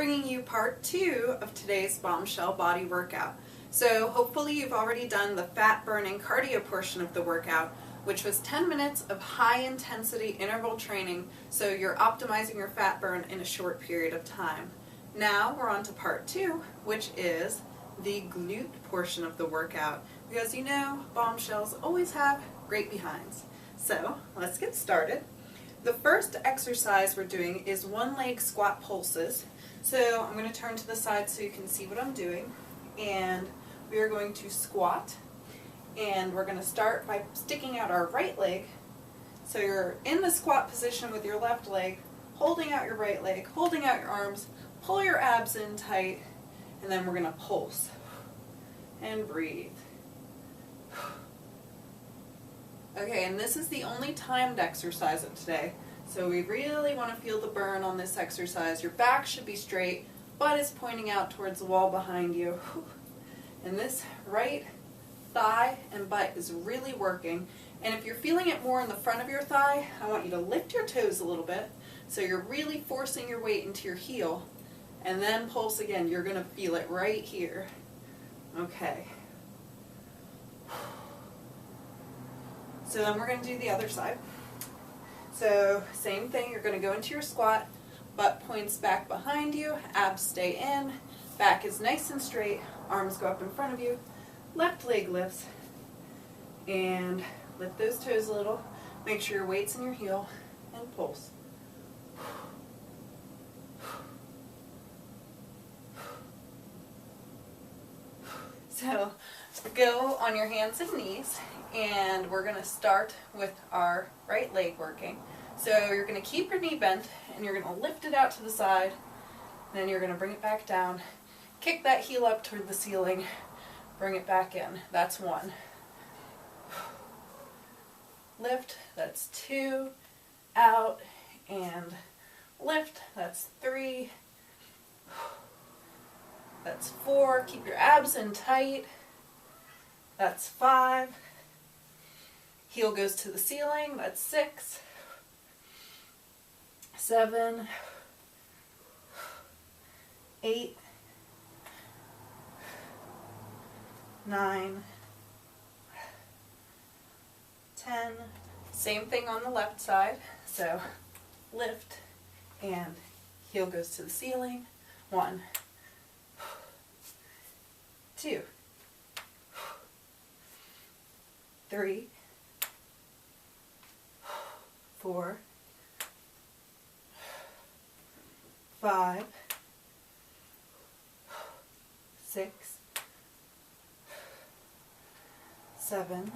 bringing you part 2 of today's Bombshell body workout. So hopefully you've already done the fat burning cardio portion of the workout, which was 10 minutes of high intensity interval training, so you're optimizing your fat burn in a short period of time. Now we're on to part 2, which is the glute portion of the workout, because you know bombshells always have great behinds. So let's get started. The first exercise we're doing is one leg squat pulses. So I'm going to turn to the side so you can see what I'm doing. And we are going to squat. And we're going to start by sticking out our right leg. So you're in the squat position with your left leg, holding out your right leg, holding out your arms, pull your abs in tight, and then we're going to pulse. And breathe. Okay, and this is the only timed exercise of today, so we really want to feel the burn on this exercise. Your back should be straight, butt is pointing out towards the wall behind you. And this right thigh and butt is really working. And if you're feeling it more in the front of your thigh, I want you to lift your toes a little bit, so you're really forcing your weight into your heel, and then pulse again. You're going to feel it right here. Okay. So then we're going to do the other side. So same thing, you're going to go into your squat, butt points back behind you, abs stay in, back is nice and straight, arms go up in front of you, left leg lifts, and lift those toes a little, make sure your weight's in your heel, and pulse. So go on your hands and knees, and we're going to start with our right leg working. So you're going to keep your knee bent, and you're going to lift it out to the side, and then you're going to bring it back down, kick that heel up toward the ceiling, bring it back in. That's 1. Lift, that's 2, out, and lift, that's 3, that's 4, keep your abs in tight, that's 5, heel goes to the ceiling, that's 6, 7, 8, 9, 10. Same thing on the left side, so lift and heel goes to the ceiling, 1, 2, 3, 4, 5, 6, 7,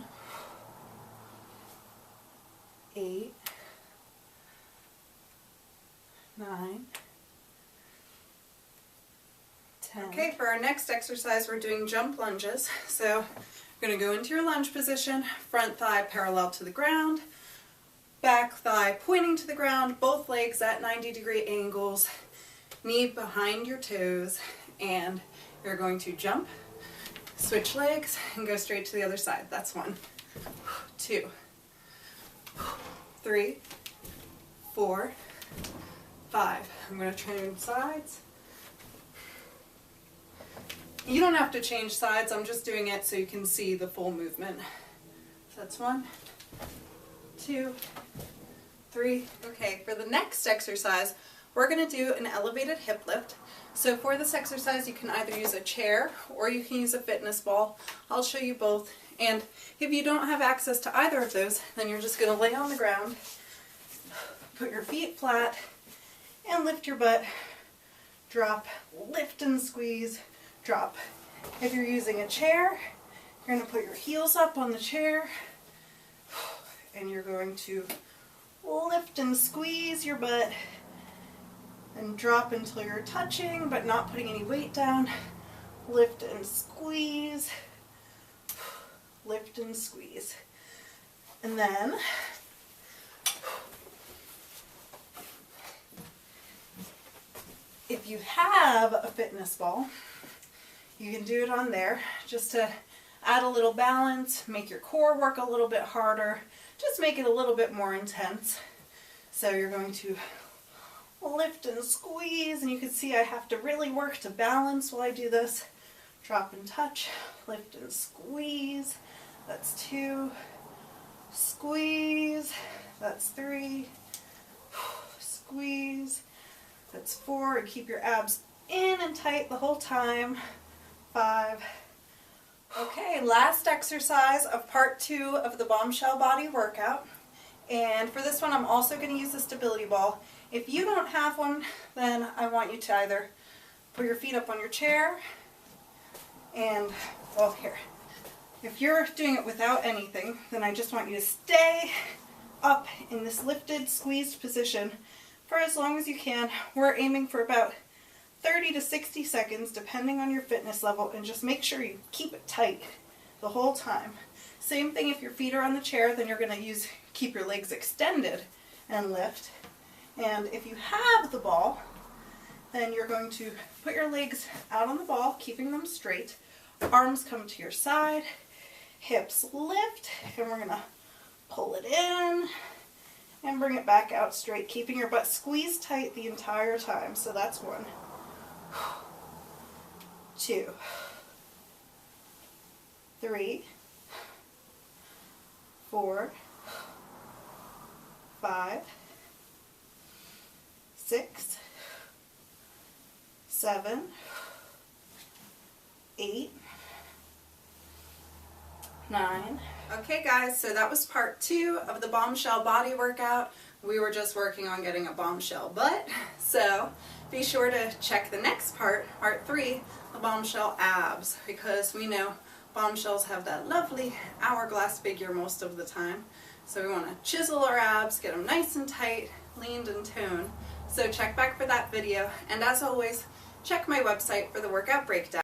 8, 9, 10. Okay, for our next exercise, we're doing jump lunges. So you're going to go into your lunge position, front thigh parallel to the ground, back thigh pointing to the ground, both legs at 90-degree angles, knee behind your toes, and you're going to jump, switch legs, and go straight to the other side. That's 1, 2, 3, 4, 5. I'm going to change sides. You don't have to change sides, I'm just doing it so you can see the full movement. So that's 1, 2, 3. Okay, for the next exercise, we're going to do an elevated hip lift. So for this exercise, you can either use a chair or you can use a fitness ball. I'll show you both. And if you don't have access to either of those, then you're just going to lay on the ground, put your feet flat, and lift your butt, drop, lift and squeeze, drop. If you're using a chair, you're going to put your heels up on the chair, and you're going to lift and squeeze your butt, and drop until you're touching but not putting any weight down. Lift and squeeze, lift and squeeze. And then if you have a fitness ball, you can do it on there just to add a little balance, make your core work a little bit harder, just make it a little bit more intense. So you're going to lift and squeeze, and you can see I have to really work to balance while I do this. Drop and touch, lift and squeeze. That's 2. Squeeze. That's 3. Squeeze. That's 4. And keep your abs in and tight the whole time. 5. Okay, last exercise of part 2 of the Bombshell body workout. And for this one, I'm also going to use the stability ball. If you don't have one, then I want you to either put your feet up on your chair and, well, here. If you're doing it without anything, then I just want you to stay up in this lifted, squeezed position for as long as you can. We're aiming for about 30 to 60 seconds, depending on your fitness level, and just make sure you keep it tight the whole time. Same thing if your feet are on the chair, then you're going to keep your legs extended and lift. And if you have the ball, then you're going to put your legs out on the ball, keeping them straight. Arms come to your side, hips lift, and we're going to pull it in and bring it back out straight, keeping your butt squeezed tight the entire time. So that's 1, 2, 3, 4, 5, 6, 7, 8, 9. Okay guys, so that was part 2 of the Bombshell body workout. We were just working on getting a bombshell butt, so be sure to check the next part, part 3, the Bombshell abs, because we know bombshells have that lovely hourglass figure most of the time. So we want to chisel our abs, get them nice and tight, leaned and toned. So check back for that video, and as always, check my website for the workout breakdown.